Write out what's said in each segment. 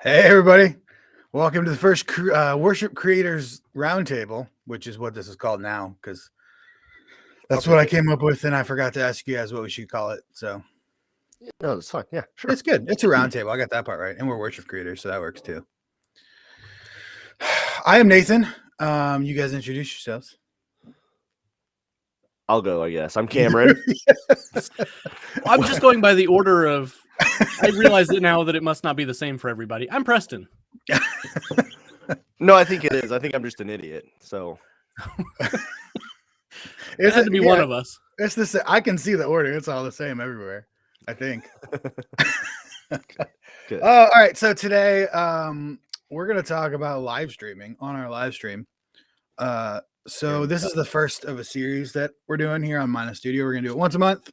Hey, everybody. Welcome to the first Worship Creators Roundtable, which is what this is called now, because that's what I came up with, and I forgot to ask you guys what we should call it. So, no, it's fine. Yeah, sure. It's good. It's a roundtable. I got that part right. And we're worship creators, so that works too. I am Nathan. You guys introduce yourselves. I'll go, I guess. I'm Cameron. Yes. I'm just going by the order of... I realize it now that it must not be the same for everybody. I'm Preston. No, I think it is. I think I'm just an idiot. So it had to be one of us. It's the I can see the order. It's all the same everywhere, I think. Good. All right. So today we're going to talk about live streaming on our live stream. So this is the first of a series that we're doing here on Mina Studio. We're going to do it once a month.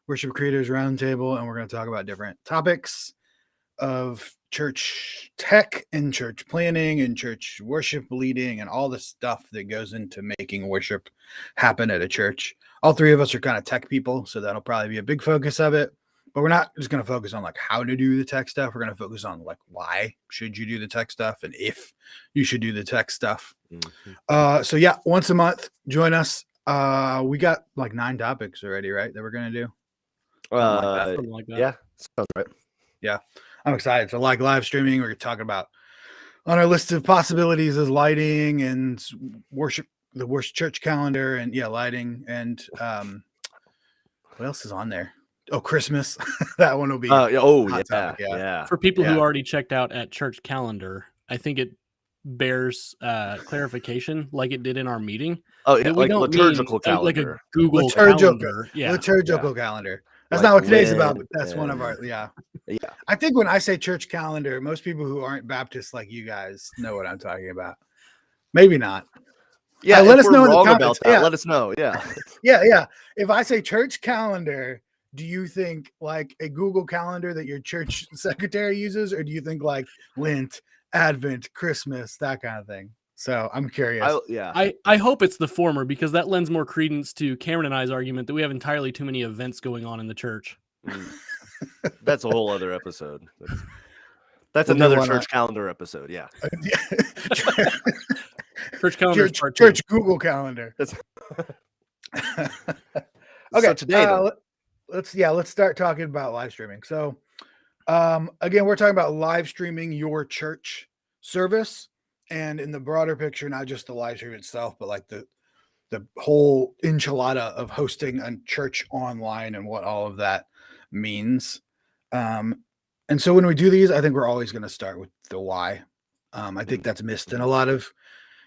Worship Creators Roundtable, and we're going to talk about different topics of church tech and church planning and church worship leading and all the stuff that goes into making worship happen at a church. All three of us are kind of tech people, so that'll probably be a big focus of it. But we're not just going to focus on like how to do the tech stuff. We're going to focus on like why should you do the tech stuff and if you should do the tech stuff. Mm-hmm. So yeah, once a month, join us. We got like 9 topics already, right? That we're going to do. Something like that. Yeah, sounds right. Yeah, I'm excited. So like live streaming, we're talking about on our list of possibilities is lighting and worship, the worship church calendar, and lighting. And what else is on there? Oh, Christmas. That one will be. Yeah. For people who already checked out at church calendar, I think it bears clarification like it did in our meeting. Oh, yeah, like liturgical calendar. Like a Google calendar. Yeah. Liturgical calendar. That's like not what today's about, but that's one of our, Yeah. I think when I say church calendar, most people who aren't Baptists like you guys know what I'm talking about. Maybe not. Yeah, let us know in the comments. Yeah. Let us know. Yeah. Yeah. If I say church calendar, do you think like a Google calendar that your church secretary uses, or do you think like Lent, Advent, Christmas, that kind of thing? So I'm curious. I hope it's the former, because that lends more credence to Cameron and I's argument that we have entirely too many events going on in the church. That's a whole other episode. That's another church calendar episode. Yeah. Church calendar. Church Google calendar. Okay. So today, let's start talking about live streaming. So again, we're talking about live streaming your church service. And in the broader picture, not just the live stream itself, but like the whole enchilada of hosting a church online and what all of that means. And so when we do these, I think we're always going to start with the why. I think that's missed in a lot of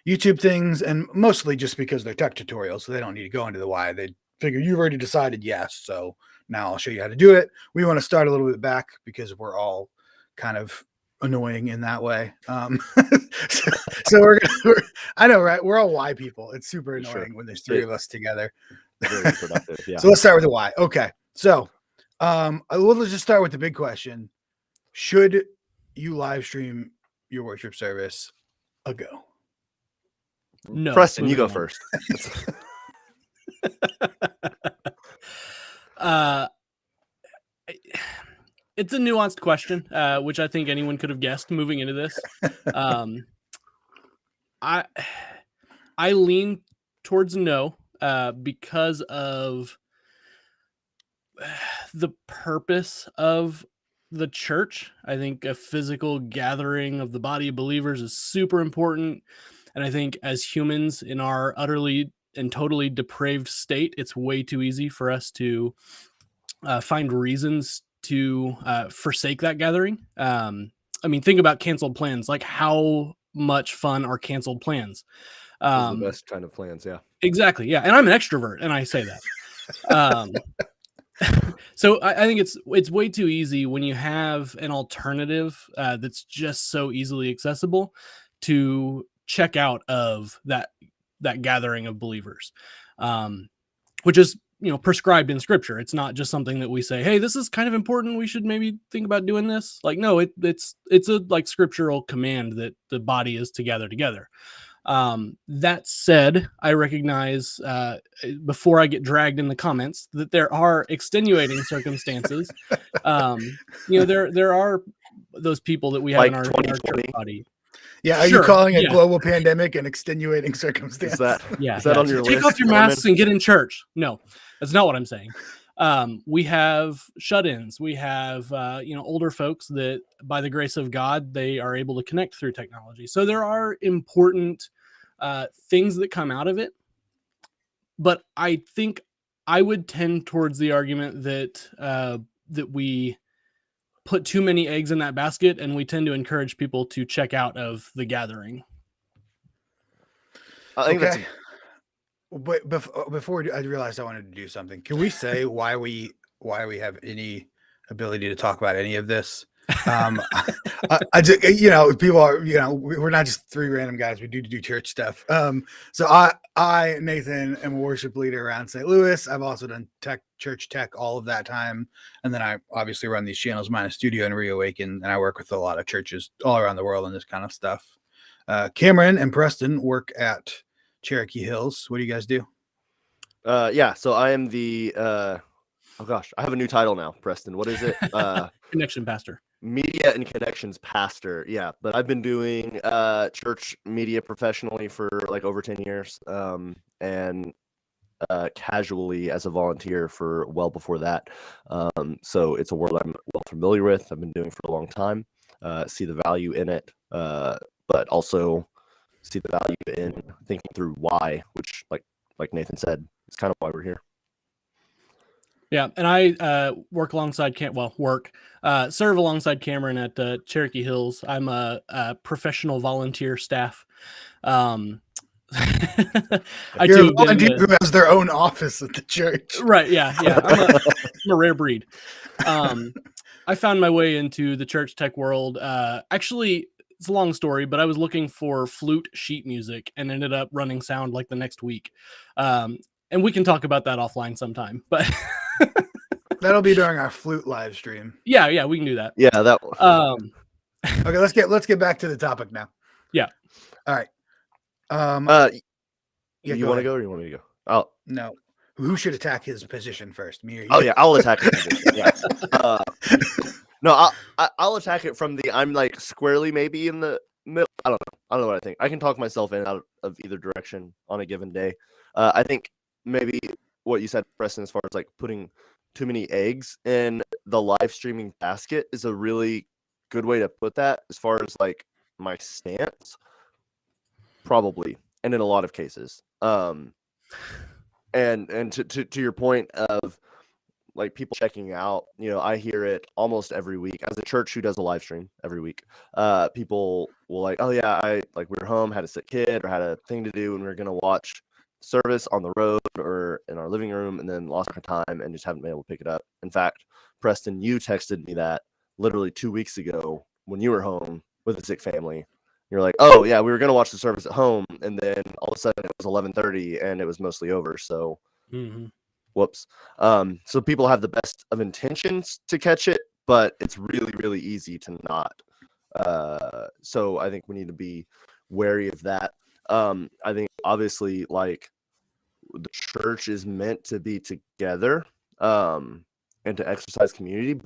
YouTube things, and mostly just because they're tech tutorials, so they don't need to go into the why. They figure you've already decided yes, so now I'll show you how to do it. We want to start a little bit back because we're all kind of annoying in that way. So I know, right? We're all why people. It's super annoying when there's 3 of us together. Very productive. Yeah. So let's start with the why. Okay. So let's just start with the big question. Should you live stream your worship service? A go. No. Preston, you go first. It's a nuanced question, which I think anyone could have guessed moving into this. I lean towards no, because of the purpose of the church. I think a physical gathering of the body of believers is super important. And I think as humans in our utterly and totally depraved state, it's way too easy for us to find reasons to forsake that gathering. I mean, think about canceled plans. Like, how much fun are canceled plans? The best kind of plans, yeah. Exactly, yeah. And I'm an extrovert, and I say that. So I think it's way too easy when you have an alternative that's just so easily accessible to check out of that gathering of believers, which is prescribed in Scripture. It's not just something that we say, hey, this is kind of important, we should maybe think about doing this. Like, no, it's a like scriptural command that the body is to gather together. That said, I recognize before I get dragged in the comments that there are extenuating circumstances. There are those people that we have Like in our 2020? church body. Yeah, are you Sure, calling a yeah. global pandemic an extenuating circumstance? Is that Yeah, is that on your Take list? off your Norman? masks and get in church. No, that's not what I'm saying. We have shut-ins. We have older folks that, by the grace of God, they are able to connect through technology. So there are important things that come out of it. But I think I would tend towards the argument that that we put too many eggs in that basket, and we tend to encourage people to check out of the gathering. I think Okay. But before I realized I wanted to do something. Can we say why we have any ability to talk about any of this? I just, people are, we're not just three random guys. We do church stuff. So I Nathan am a worship leader around St. Louis. I've also done church tech all of that time, and then I obviously run these channels, mine a studio and Reawaken, and I work with a lot of churches all around the world on this kind of stuff. Cameron and Preston work at Cherokee Hills. What do you guys do? So I am the oh gosh, I have a new title now, Preston. What is it? Connection pastor. Media and connections pastor. Yeah, but I've been doing church media professionally for like over 10 years, and casually as a volunteer for well before that. So it's a world I'm well familiar with. I've been doing for a long time. See the value in it, but also see the value in thinking through why, which like Nathan said, is kind of why we're here. Yeah, and I work alongside serve alongside Cameron at Cherokee Hills. I'm a professional volunteer staff. You're a volunteer who has their own office at the church. Right, yeah. I'm a rare breed. I found my way into the church tech world. Actually, it's a long story, but I was looking for flute sheet music and ended up running sound like the next week. And we can talk about that offline sometime, but that'll be during our flute live stream. Yeah, we can do that. Yeah, that. Okay, let's get back to the topic now. Yeah. All right. You want to go or you want me to go? Oh no. Who should attack his position first? Me or you? Oh yeah, I'll attack his position. Yeah. No, I'll attack it from the. I'm like squarely maybe in the middle. I don't know what I think. I can talk myself in out of either direction on a given day. I think maybe what you said, Preston, as far as like putting too many eggs in the live streaming basket is a really good way to put that. As far as like my stance, probably, and in a lot of cases, and to your point of like people checking out, I hear it almost every week as a church who does a live stream every week. People will like, oh yeah, we were home, had a sick kid or had a thing to do, and we were gonna watch service on the road or in our living room, and then lost our time and just haven't been able to pick it up. In fact, Preston, you texted me that literally 2 weeks ago when you were home with a sick family. You're like, oh yeah, we were gonna watch the service at home, and then all of a sudden it was 11:30 and it was mostly over. So, whoops. So people have the best of intentions to catch it, but it's really, really easy to not. So I think we need to be wary of that. I think obviously like the church is meant to be together, and to exercise community,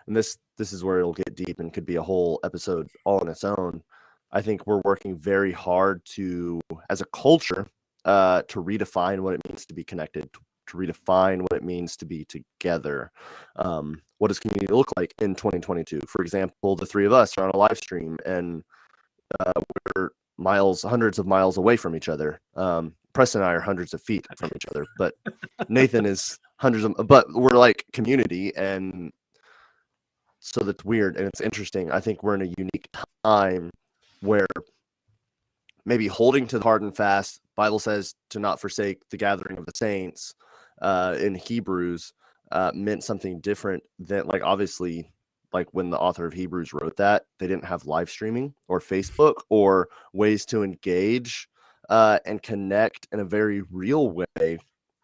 and this is where it'll get deep and could be a whole episode all on its own. I think we're working very hard to, as a culture, to redefine what it means to be connected, to redefine what it means to be together. What does community look like in 2022? For example, the three of us are on a live stream and we're hundreds of miles away from each other. Preston and I are hundreds of feet from each other, but Nathan is but we're like community. And so that's weird. And it's interesting. I think we're in a unique time where maybe holding to the hard and fast, Bible says to not forsake the gathering of the saints, in Hebrews, meant something different than, like, obviously, like when the author of Hebrews wrote that, they didn't have live streaming or Facebook or ways to engage and connect in a very real way.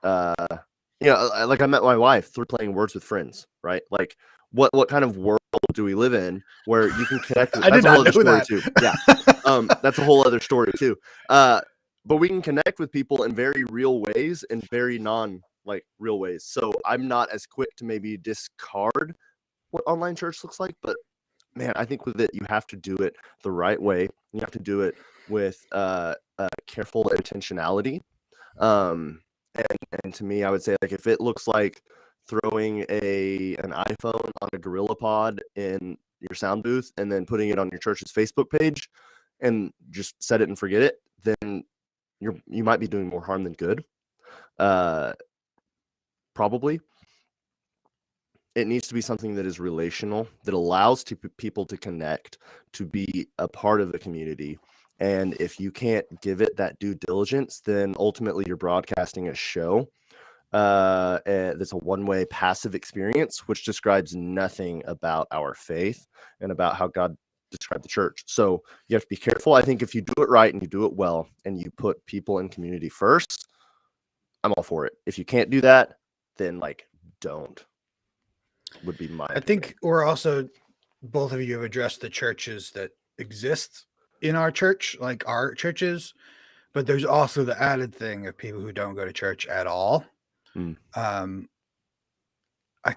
Like I met my wife through playing Words with Friends, right? Like what kind of world do we live in where you can connect with, that's a whole other story too. Yeah. That's a whole other story too. But we can connect with people in very real ways and very real ways. So I'm not as quick to maybe discard what online church looks like, but man, I think with it, you have to do it the right way. You have to do it with careful intentionality. And to me, I would say, like, if it looks like throwing an iPhone on a Gorilla Pod in your sound booth and then putting it on your church's Facebook page and just set it and forget it, then you might be doing more harm than good. Probably. It needs to be something that is relational, that allows people to connect, to be a part of the community. And if you can't give it that due diligence, then ultimately you're broadcasting a show that's a one-way passive experience, which describes nothing about our faith and about how God described the church. So you have to be careful. I think if you do it right and you do it well and you put people in community first, I'm all for it. If you can't do that, then like don't. Would be my I think we're also, both of you have addressed the churches that exist in our church, like our churches, but there's also the added thing of people who don't go to church at all. I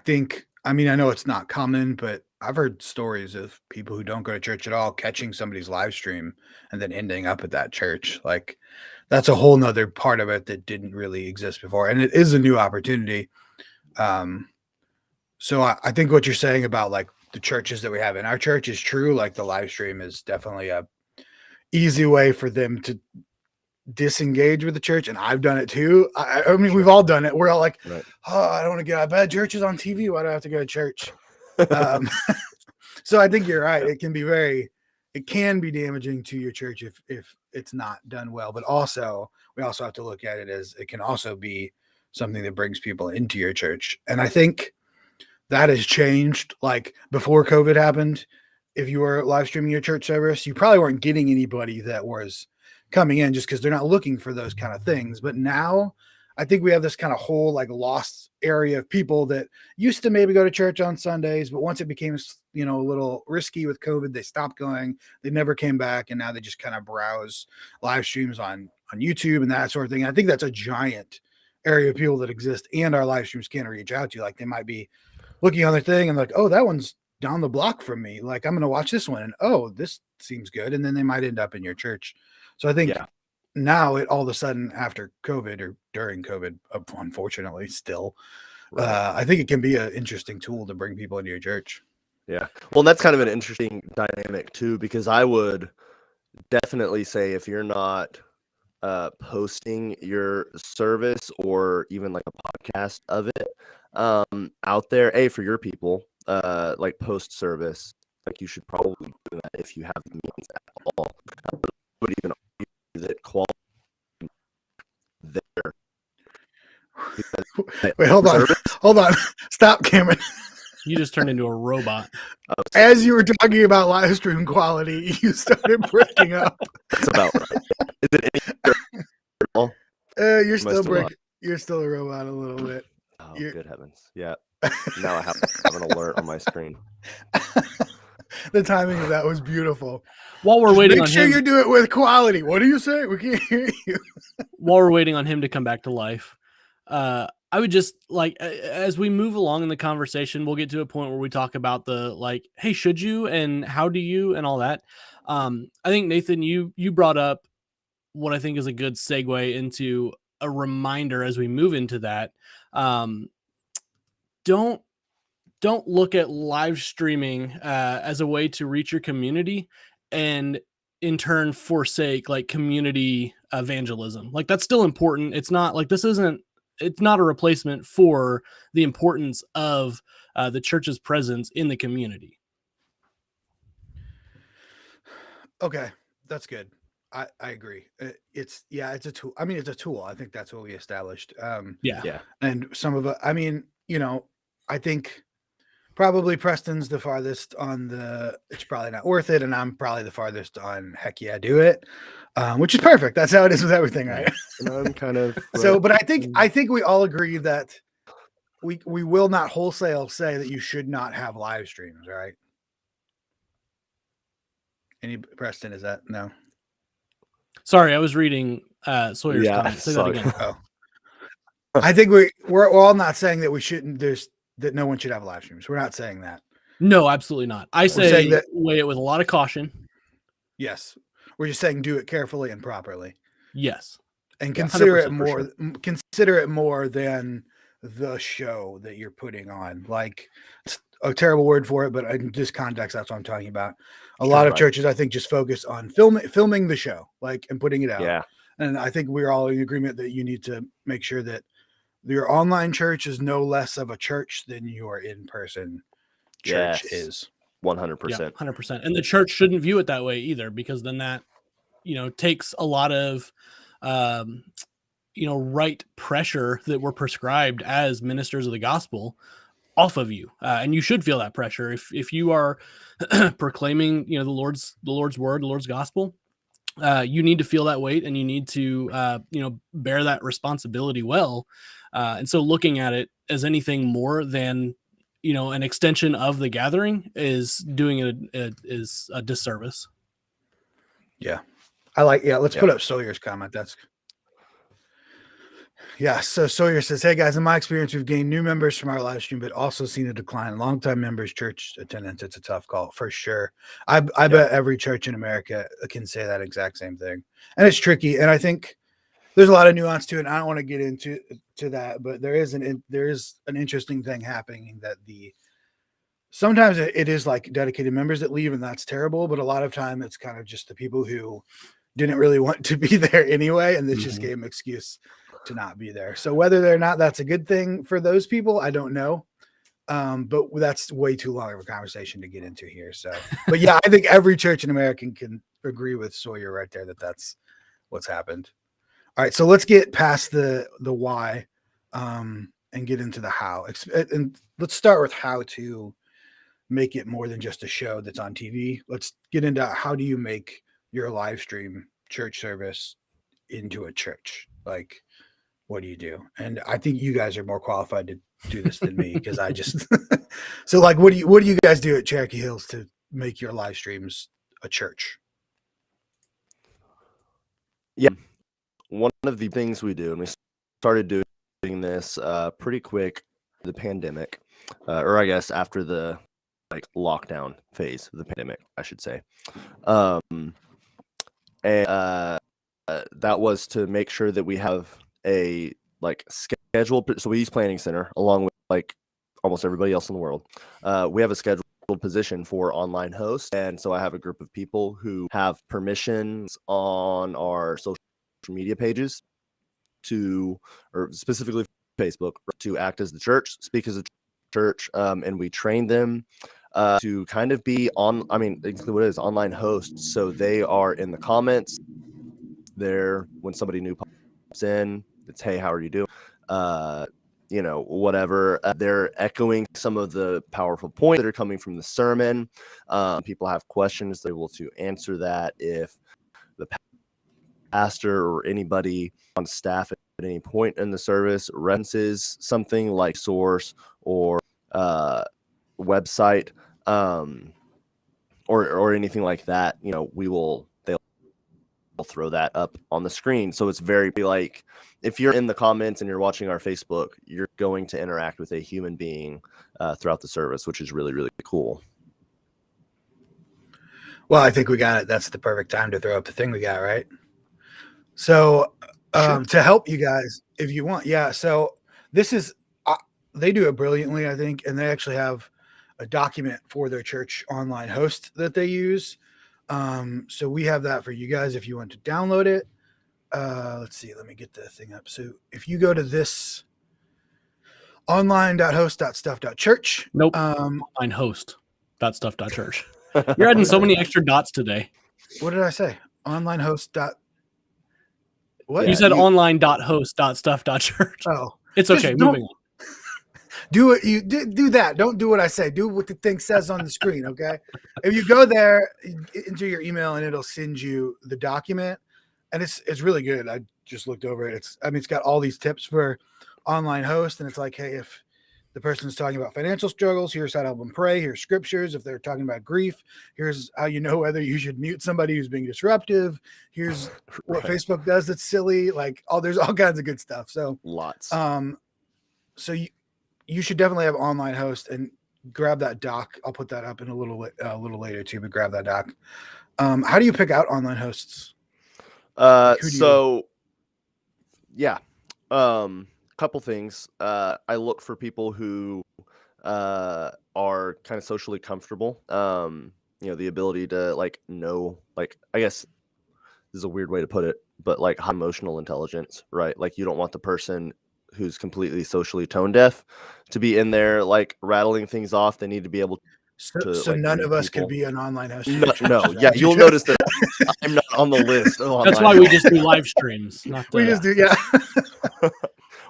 think, I mean, I know it's not common, but I've heard stories of people who don't go to church at all catching somebody's live stream and then ending up at that church. Like, that's a whole nother part of it that didn't really exist before. And it is a new opportunity. So I think what you're saying about like the churches that we have in our church is true. Like the live stream is definitely a easy way for them to disengage with the church. And I've done it too. I mean, we've all done it. We're all like, right. Oh, I don't want to get out of bed. Church is on TV. Why do I have to go to church? So I think you're right. It can be damaging to your church if it's not done well. But also, we also have to look at it as it can also be something that brings people into your church. And I think that has changed. Like before COVID happened, if you were live streaming your church service, you probably weren't getting anybody that was coming in just because they're not looking for those kind of things. But now I think we have this kind of whole like lost area of people that used to maybe go to church on Sundays, but once it became, a little risky with COVID, they stopped going. They never came back. And now they just kind of browse live streams on YouTube and that sort of thing. And I think that's a giant area of people that exist and our live streams can reach out to. Like they might be looking on their thing and like, oh, that one's down the block from me. Like I'm going to watch this one and oh, this seems good. And then they might end up in your church. So I think now it all of a sudden after COVID or during COVID, unfortunately still, I think it can be an interesting tool to bring people into your church. Yeah. Well, that's kind of an interesting dynamic too, because I would definitely say if you're not posting your service or even like a podcast of it out there, for your people, like post service, like you should probably do that if you have the means at all. I would even argue that quality there. Wait, hold on. Stop, Cameron. You just turned into a robot. As you were talking about live stream quality, you started breaking up. That's about right. Is it any You're still a robot a little bit. Oh, good heavens. Yeah. Now I have an alert on my screen. The timing of that was beautiful. While we're waiting on him, make sure you do it with quality. What do you say? We can't hear you. While we're waiting on him to come back to life, I would just like, as we move along in the conversation, we'll get to a point where we talk about the like, hey, should you and how do you and all that. I think Nathan, you brought up what I think is a good segue into a reminder as we move into that. Don't look at live streaming as a way to reach your community and in turn forsake like community evangelism. Like that's still important. It's not like it's not a replacement for the importance of the church's presence in the community. Okay, that's good. I agree. It's a tool. I mean, it's a tool. I think that's what we established. Yeah. And some of it, I mean, I think probably Preston's the farthest on it's probably not worth it. And I'm probably the farthest on heck yeah, do it. Which is perfect. That's how it is with everything, right? And I'm kind of so, but I think we all agree that we will not wholesale say that you should not have live streams, right? Preston, is that no? Sorry, I was reading Sawyer's comment. Say that again. Oh. I think we're all not saying that we shouldn't. That no one should have live streams. We're not saying that. No, absolutely not. I saying say that- weigh it with a lot of caution. Yes. We're just saying do it carefully and properly. Yes. And Yeah, consider it 100% for more sure. consider it more than the show that you're putting on. Like, it's a terrible word for it, but in this context, that's what I'm talking about. A lot of right. churches, I think, just focus on filming the show, like, and putting it out. Yeah. And I think we're all in agreement that you need to make sure that your online church is no less of a church than your in-person church Yes. is. 100%. 100%. And the church shouldn't view it that way either, because then that, takes a lot of, right pressure that we're prescribed as ministers of the gospel off of you. And you should feel that pressure. If you are proclaiming, the Lord's word, the Lord's gospel, you need to feel that weight, and you need to, bear that responsibility well. And so looking at it as anything more than, an extension of the gathering is doing it is a disservice. Yeah. Let's Yeah. put up Sawyer's comment. So Sawyer says, "Hey guys, in my experience, we've gained new members from our live stream, but also seen a decline in longtime members' church attendance. It's a tough call for sure. I bet every church in America can say that exact same thing, and it's tricky. And I think there's a lot of nuance to it. And I don't want to get into that, but there is an interesting thing happening that sometimes it is like dedicated members that leave, and that's terrible. But a lot of time it's kind of just the people who didn't really want to be there anyway, and this just gave them excuse to not be there. So whether or not that's a good thing for those people, I don't know. But that's way too long of a conversation to get into here. So, but yeah, I think every church in America can agree with Sawyer right there that that's what's happened. All right, so let's get past the why, and get into the how. And let's start with how to make it more than just a show that's on TV. Let's get into how do you make your live stream church service into a church? Like, what do you do? And I think you guys are more qualified to do this than me, because I just so like what do you guys do at Cherokee Hills to make your live streams a church? Yeah. One of the things we do, and we started doing this pretty quick, the pandemic, or I guess after the lockdown phase of the pandemic, I should say. That was to make sure that we have a scheduled, so we use Planning Center along with almost everybody else in the world. We have a scheduled position for online host, and so I have a group of people who have permissions on our social media pages or specifically Facebook, to act as the church, speak as a church, and we train them to kind of be basically what it is, online hosts. So they are in the comments there when somebody new pops in. It's, hey, how are you doing? Whatever. They're echoing some of the powerful points that are coming from the sermon. People have questions, they're able to answer that. If the pastor or anybody on staff at any point in the service references something like source or website, or anything like that, they'll throw that up on the screen. So it's very if you're in the comments and you're watching our Facebook, you're going to interact with a human being throughout the service, which is really, really cool. Well, I think we got it. That's the perfect time to throw up the thing we got, right? So Sure. to help you guys, if you want, so this is they do it brilliantly, I think, and they actually have a document for their church online host that they use. So we have that for you guys if you want to download it. Let's see, let me get the thing up. So if you go to this online.host.stuff.church. Nope. Online host.stuff.church. You're adding so many extra dots today. What did I say? Online host. What? You said online.host.stuff.church. Oh, it's okay. Moving on. Do what you do that. Don't do what I say. Do what the thing says on the screen. Okay. If you go there, enter your email and it'll send you the document, and it's really good. I just looked over it. It's got all these tips for online host, and it's like, hey, if the person's talking about financial struggles, here's how to help them pray. Here's scriptures. If they're talking about grief, here's how you know whether you should mute somebody who's being disruptive. Here's what Facebook does that's silly. There's all kinds of good stuff. So lots. So you should definitely have online host, and grab that doc. I'll put that up in a little later too, but grab that doc. How do you pick out online hosts? Like, who do you? So yeah, couple things. I look for people who are kind of socially comfortable. The ability to like know, like, I guess this is a weird way to put it, but like high emotional intelligence, right? Like you don't want the person who's completely socially tone deaf to be in there like rattling things off. They need to be able to So like none read of us people. could be an online host. No, yeah, you'll notice that I'm not on the list. That's why we just do live streams. Not We just do, yeah.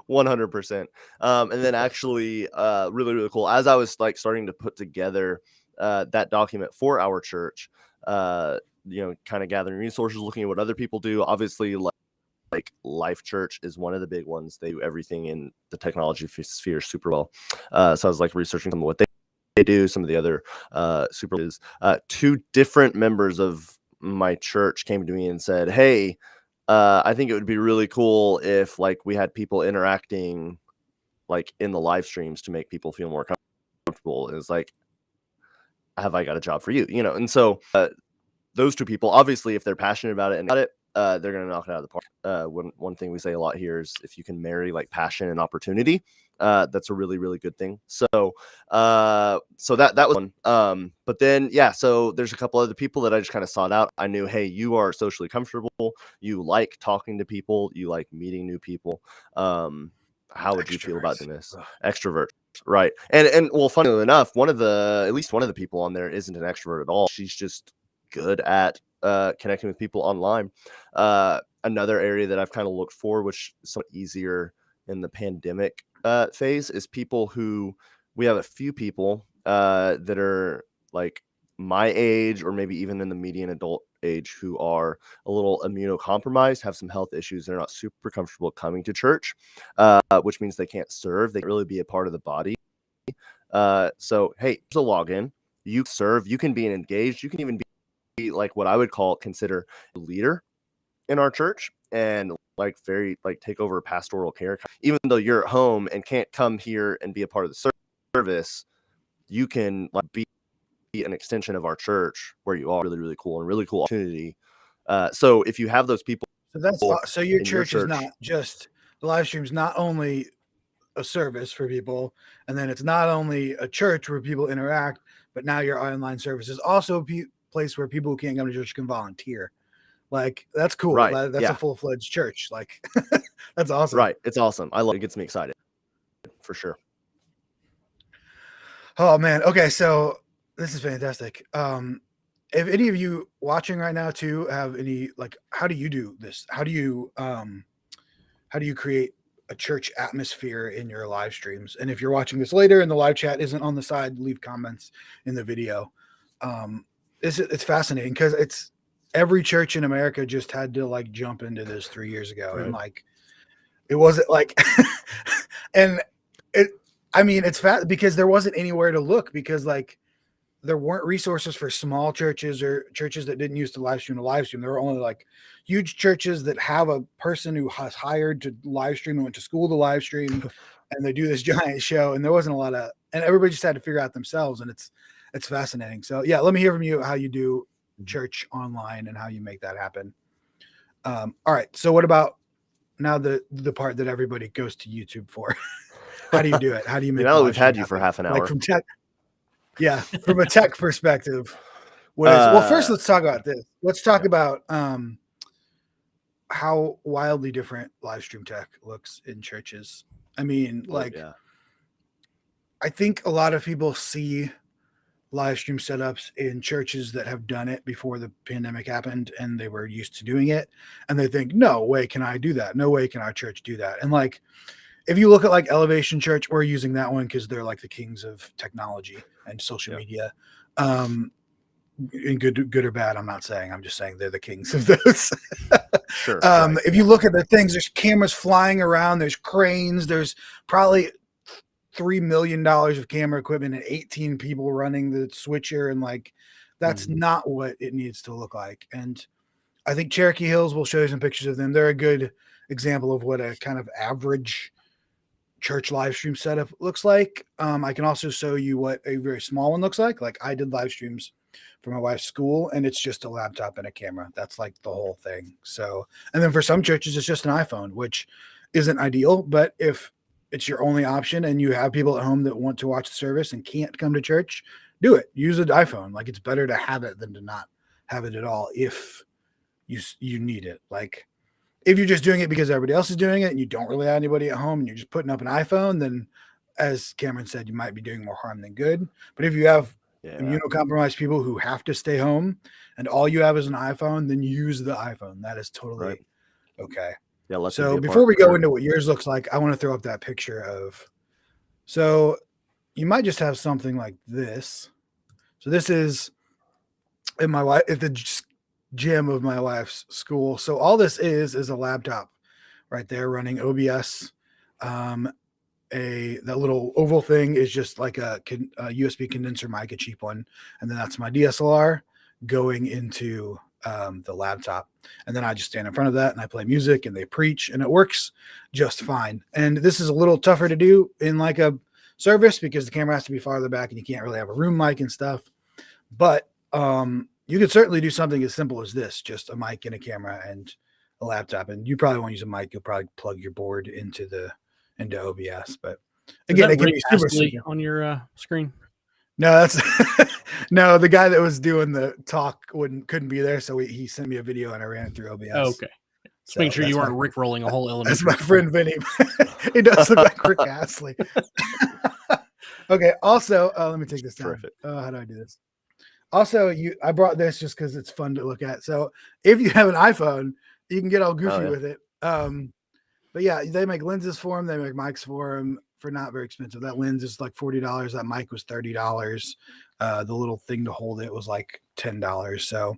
100%. And then actually, really, really cool. As I was like starting to put together that document for our church, kind of gathering resources, looking at what other people do. Obviously, like Life Church is one of the big ones. They do everything in the technology sphere super well. So I was like researching some of what they do, some of the other two different members of my church came to me and said, hey, I think it would be really cool if like we had people interacting like in the live streams to make people feel more comfortable. It's like, have I got a job for you? And so those two people, obviously, if they're passionate about it they're going to knock it out of the park. One thing we say a lot here is if you can marry like passion and opportunity, that's a really, really good thing. So that was one. But then, yeah, so there's a couple other people that I just kind of sought out. I knew, hey, you are socially comfortable. You like talking to people. You like meeting new people. How would you feel about doing this? Extrovert. Right. And well, funnily enough, at least one of the people on there isn't an extrovert at all. She's just good at connecting with people online. Another area that I've kind of looked for, which is somewhat easier in the pandemic phase, is people who we have a few people that are like my age or maybe even in the median adult age who are a little immunocompromised, have some health issues. They're not super comfortable coming to church, which means they can't serve. They can't really be a part of the body. So, hey, there's a login. You serve. You can be engaged. You can even be like what I would consider a leader in our church and like very like take over pastoral care. Even though you're at home and can't come here and be a part of the service, you can like be an extension of our church where you are. Really, really cool and really cool opportunity. So if you have those people, so your church is not just the live stream's not only a service for people, and then it's not only a church where people interact, but now your online service is also a place where people who can't come to church can volunteer. Like that's cool. Right? That's a full-fledged church. Like that's awesome. Right? It's awesome. I love it. It gets me excited for sure. Oh man. Okay, so this is fantastic. If any of you watching right now too have any like, how do you do this? How do you create a church atmosphere in your live streams? And if you're watching this later and the live chat isn't on the side, leave comments in the video. It's fascinating because it's every church in America just had to like jump into this 3 years ago, right. And like it wasn't like and it's fat because there wasn't anywhere to look because like there weren't resources for small churches or churches that didn't use to live stream. There were only like huge churches that have a person who has hired to live stream and went to school to live stream and they do this giant show. And there wasn't a lot of, and everybody just had to figure out themselves. And it's fascinating. So yeah, let me hear from you how you do church online and how you make that happen. All right. So what about now the part that everybody goes to YouTube for? How do you do it? How do you make it? We've had you for half an hour. Like from tech. Yeah, from a tech perspective. Well, first let's talk about this. Let's talk about how wildly different live stream tech looks in churches. I mean, I think a lot of people see live stream setups in churches that have done it before the pandemic happened and they were used to doing it. And they think, no way can I do that. No way can our church do that. And like, if you look at like Elevation Church, we're using that one because they're like the kings of technology and social media. In good or bad, I'm not saying. I'm just saying they're the kings of those. Sure. If you look at the things, there's cameras flying around, there's cranes, there's probably $3 million of camera equipment and 18 people running the switcher, and like that's not what it needs to look like. And I think Cherokee Hills will show you some pictures of them. They're a good example of what a kind of average church live stream setup looks like. I can also show you what a very small one looks like. Like I did live streams for my wife's school, and it's just a laptop and a camera. That's like the whole thing. So, and then for some churches, it's just an iPhone, which isn't ideal. But if it's your only option and you have people at home that want to watch the service and can't come to church, do it. Use an iPhone. Like it's better to have it than to not have it at all if you need it. Like if you're just doing it because everybody else is doing it and you don't really have anybody at home and you're just putting up an iPhone, then as Cameron said, you might be doing more harm than good. But if you have immunocompromised people who have to stay home and all you have is an iPhone, then use the iPhone. That is totally okay. Yeah. So before we go into what yours looks like, I want to throw up that picture of, so you might just have something like this. So this is in my wife at the gym of my wife's school. So all this is a laptop right there running OBS. That little oval thing is just like a USB condenser mic, a cheap one, and then that's my DSLR going into the laptop, and then I just stand in front of that and I play music and they preach, and it works just fine. And this is a little tougher to do in like a service because the camera has to be farther back and you can't really have a room mic and stuff. But you could certainly do something as simple as this, just a mic and a camera and a laptop. And you probably won't use a mic. You'll probably plug your board into OBS. But again, it can be super on your screen. No, that's no. The guy that was doing the talk couldn't be there, so he sent me a video and I ran it through OBS. Oh, okay, just make sure you aren't rickrolling a whole element. That's my friend Vinny. It does look like Rick Astley. Okay. Also, let me take this down. Terrific. How do I do this? Also, I brought this just because it's fun to look at. So if you have an iPhone, you can get all goofy with it. But yeah, they make lenses for them. They make mics for them for not very expensive. That lens is like $40. That mic was $30. The little thing to hold it was like $10. So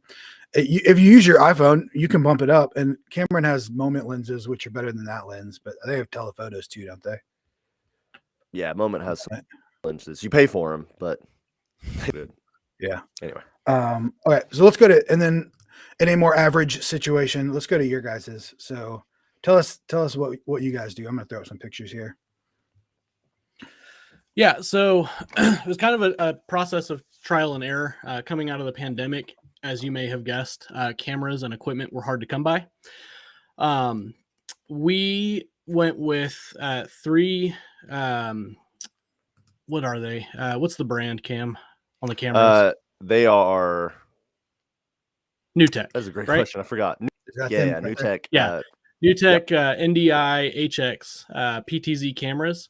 if you use your iPhone, you can bump it up. And Cameron has Moment lenses, which are better than that lens, but they have telephotos too, don't they? Yeah, Moment has some lenses. You pay for them, but good. Yeah. Anyway. All right. So let's go to, and then in a more average situation, let's go to your guys's. So tell us what you guys do. I'm going to throw up some pictures here. Yeah. So it was kind of a process of trial and error coming out of the pandemic. As you may have guessed, cameras and equipment were hard to come by. We went with three, what are they? What's the brand, Cam, on the cameras? They are New Tech. That's a great question. I forgot. New Tech. Yeah. New Tech, NDI, HX, PTZ cameras.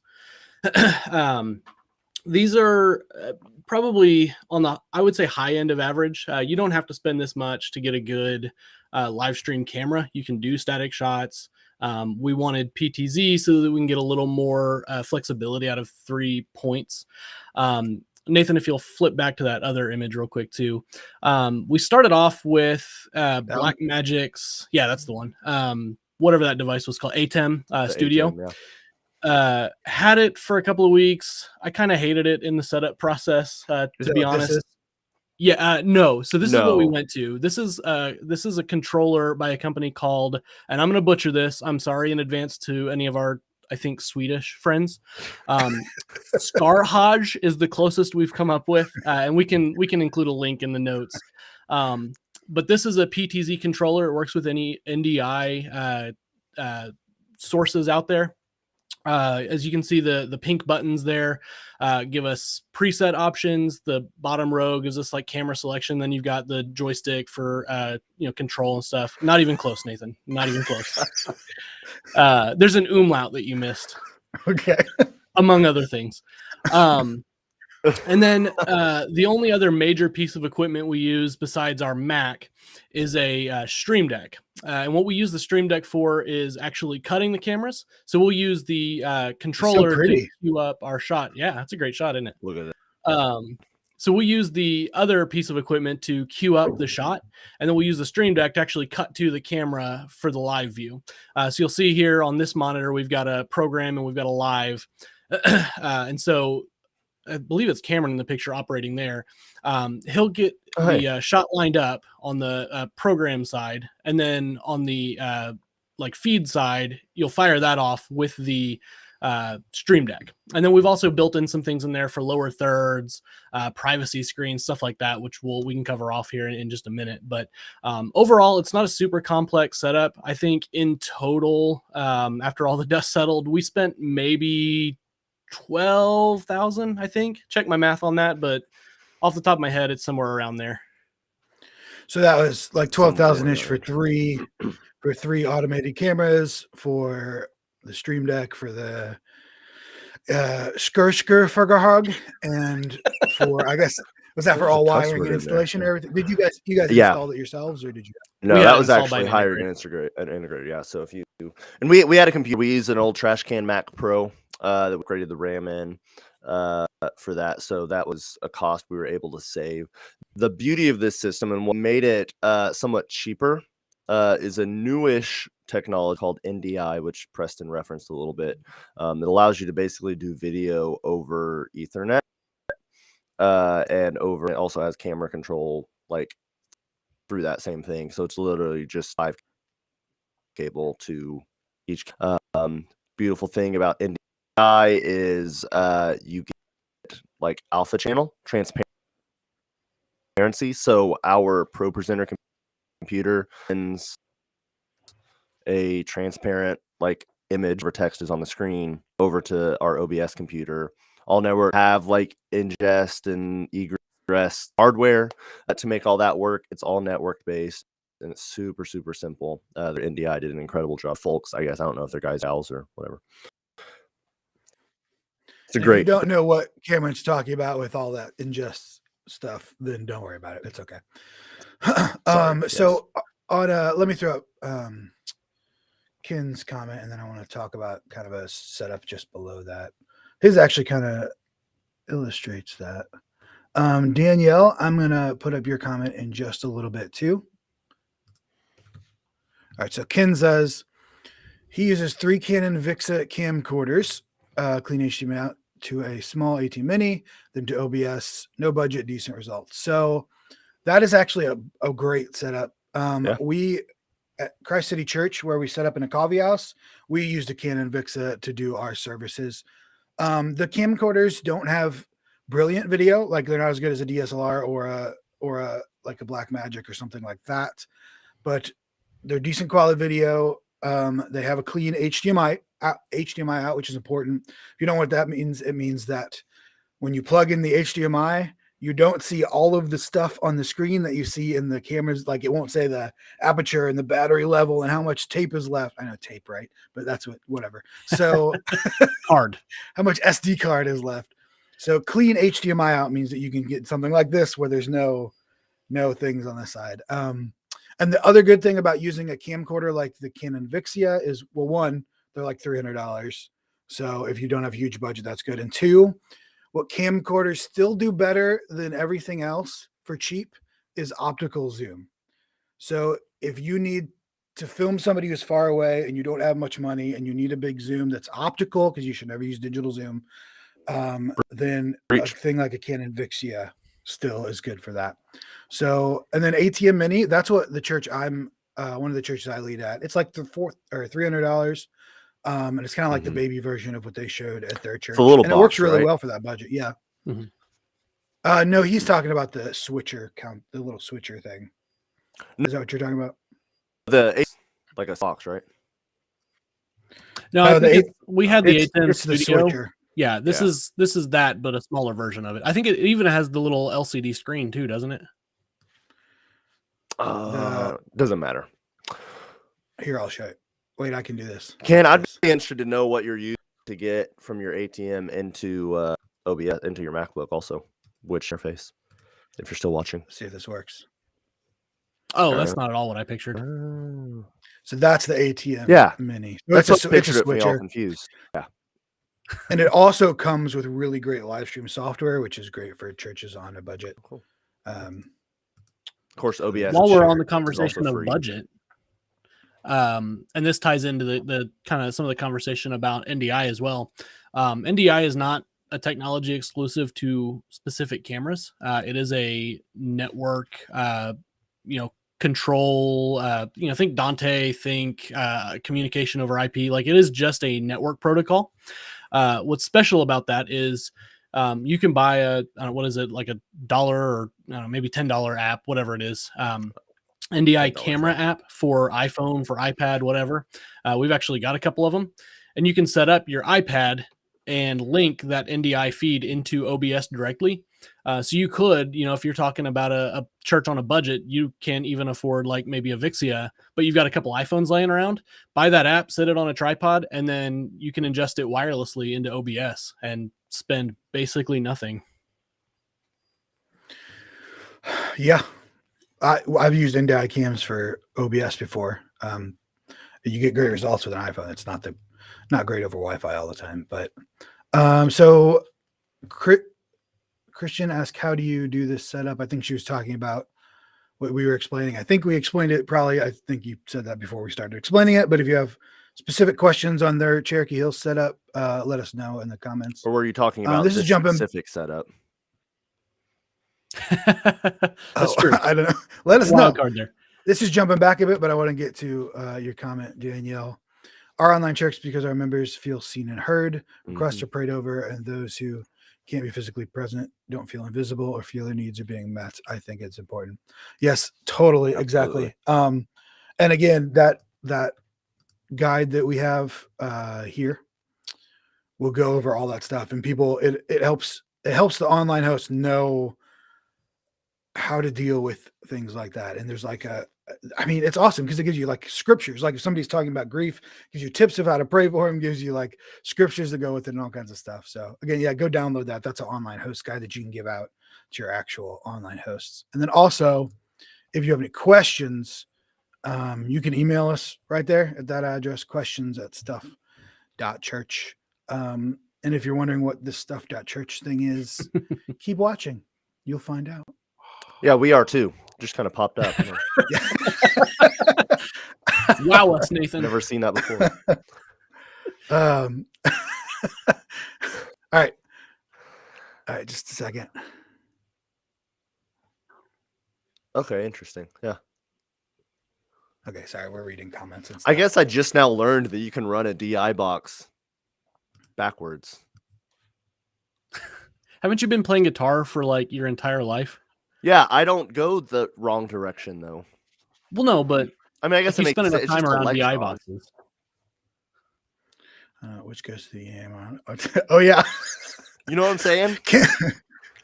These are probably on the, I would say, high end of average. You don't have to spend this much to get a good live stream camera. You can do static shots. We wanted PTZ so that we can get a little more flexibility out of 3 points. Nathan, if you'll flip back to that other image real quick too. We started off with Blackmagic's. Yeah, that's the one. Whatever that device was called, ATEM Studio. ATEM, yeah. Had it for a couple of weeks. I kind of hated it in the setup process, to be honest. No. So this is what we went to. This is a controller by a company called, and I'm going to butcher this. I'm sorry in advance to any of our, I think, Swedish friends. Skarhaj is the closest we've come up with, and we can include a link in the notes. But this is a PTZ controller. It works with any NDI sources out there. As you can see, the pink buttons there give us preset options. The bottom row gives us like camera selection. Then you've got the joystick for control and stuff. Not even close, Nathan. Not even close. There's an umlaut that you missed. Okay. Among other things. And then the only other major piece of equipment we use besides our Mac is a Stream Deck. And what we use the Stream Deck for is actually cutting the cameras. So we'll use the controller to queue up our shot. Yeah, that's a great shot, isn't it? Look at it. So we'll use the other piece of equipment to queue up the shot, and then we'll use the Stream Deck to actually cut to the camera for the live view. So you'll see here on this monitor, we've got a program and we've got a live. And so I believe it's Cameron in the picture operating there. He'll get the shot lined up on the program side, and then on the feed side, you'll fire that off with the Stream Deck. And then we've also built in some things in there for lower thirds, privacy screens, stuff like that, which we can cover off here in just a minute. But overall, it's not a super complex setup. I think in total, after all the dust settled, we spent maybe 12,000, I think. Check my math on that, but off the top of my head, it's somewhere around there. So that was like 12,000-ish for three automated cameras, for the Stream Deck, for the Skr Furgerhog, and for, I guess, was that for all wiring and installation and everything? Did you guys installed it yourselves, or did you? No, that was actually hired and integrated. Yeah. So if you, and we had a computer, we used an old trash can Mac Pro that we created the RAM in for that. So that was a cost we were able to save. The beauty of this system and what made it somewhat cheaper is a newish technology called NDI, which Preston referenced a little bit. It allows you to basically do video over Ethernet, and it also has camera control like through that same thing. So it's literally just 5 cable to each. Beautiful thing about NDI is you get like alpha channel transparency. So our Pro Presenter computer sends a transparent like image or text is on the screen over to our OBS computer. All network have like ingest and egress hardware to make all that work. It's all network based and it's super, super simple. The NDI did an incredible job. Folks, I guess, I don't know if they're guys, gals, or whatever. It's a great. If you don't know what Cameron's talking about with all that ingest stuff, then don't worry about it. It's okay. So on let me throw up Ken's comment, and then I want to talk about kind of a setup just below that. His actually kind of illustrates that. Danielle, I'm gonna put up your comment in just a little bit too. All right, so Ken says he uses 3 Canon VIXA camcorders, clean HDMI out to a small AT Mini, then to OBS, no budget, decent results. So that is actually a great setup. We at Christ City Church, where we set up in a coffee house, we used a Canon VIXA to do our services. The camcorders don't have brilliant video, like they're not as good as a DSLR or a like a Blackmagic or something like that, but they're decent quality video. They have a clean HDMI out, which is important. If you don't know what that means, it means that when you plug in the HDMI, you don't see all of the stuff on the screen that you see in the cameras. Like it won't say the aperture and the battery level and how much tape is left. I know tape, right? But that's whatever. So Card. How much SD card is left. So clean HDMI out means that you can get something like this where there's no things on the side. And the other good thing about using a camcorder like the Canon Vixia is, well, one, they're like $300. So if you don't have a huge budget, that's good. And two, what camcorders still do better than everything else for cheap is optical zoom. So if you need to film somebody who's far away and you don't have much money and you need a big zoom that's optical, because you should never use digital zoom, then a thing like a Canon Vixia still is good for that. So, and then ATM Mini, that's what the church one of the churches I lead at. It's like $300. And it's kind of like the baby version of what they showed at their church. It's a little and it works really well for that budget. Yeah. No, he's talking about the switcher count, the little switcher thing. Is that what you're talking about? Like a box, right? No, I think we had the A10 it's the Studio. switcher. Yeah, this is that, but a smaller version of it. I think it even has the little LCD screen too, doesn't it? Doesn't matter. Here, I'll show you. Wait, I can do this. Ken, I'd be interested to know what you're using to get from your ATM into OBS into your MacBook also. Which interface? If you're still watching. Let's see if this works. Oh, that's not at all what I pictured. So that's the ATM Mini. That's it's what pictured it me all confused. Yeah. And it also comes with really great live stream software, which is great for churches on a budget. Cool. Of course, OBS. While we're on the conversation of budget, and this ties into the kind of some of the conversation about NDI as well. NDI is not a technology exclusive to specific cameras. It is a network, control, think Dante, think communication over IP. Like it is just a network protocol. What's special about that is you can buy what is it, like $1 or I don't know, maybe $10 app, whatever it is. NDI camera app for iPhone, for iPad, whatever. We've actually got a couple of them, and you can set up your iPad and link that NDI feed into OBS directly. So you could, if you're talking about a church on a budget, you can't even afford like maybe a Vixia, but you've got a couple iPhones laying around, buy that app, set it on a tripod, and then you can ingest it wirelessly into OBS and spend basically nothing. Yeah. I've used NDI cams for OBS before. You get great results with an iPhone. It's not great over Wi-Fi all the time, but so Christian asked, how do you do this setup? I think she was talking about what we were explaining. I think we explained it probably. I think you said that before we started explaining it, but if you have specific questions on their Cherokee Hills setup, let us know in the comments. Or were you talking about this is jumping specific setup? That's true. I don't know. Let us Wild know. card there. This is jumping back a bit, but I want to get to your comment, Danielle. Our online church, because our members feel seen and heard, requests are prayed over, and those who can't be physically present don't feel invisible or feel their needs are being met. I think it's important. Yes, totally. Absolutely. Exactly. And again, that guide that we have here will go over all that stuff, and people, it helps the online host know how to deal with things like that. And there's like it's awesome because it gives you like scriptures. Like if somebody's talking about grief, gives you tips of how to pray for him, gives you like scriptures to go with it and all kinds of stuff. So again, yeah, go download that. That's an online host guide that you can give out to your actual online hosts. And then also, if you have any questions, you can email us right there at that address, questions@stuff.church. And if you're wondering what this stuff.church thing is, keep watching. You'll find out. Yeah, we are too. Just kind of popped up. Wow, us, Nathan. Never seen that before. All right. Just a second. Okay, interesting. Yeah. Okay, sorry, we're reading comments and stuff. I guess I just now learned that you can run a DI box backwards. Haven't you been playing guitar for like your entire life? Yeah, I don't go the wrong direction though. Well, no, but I mean, I guess you spend enough time around DI boxes. Which goes to the AM on. Oh yeah. You know what I'm saying?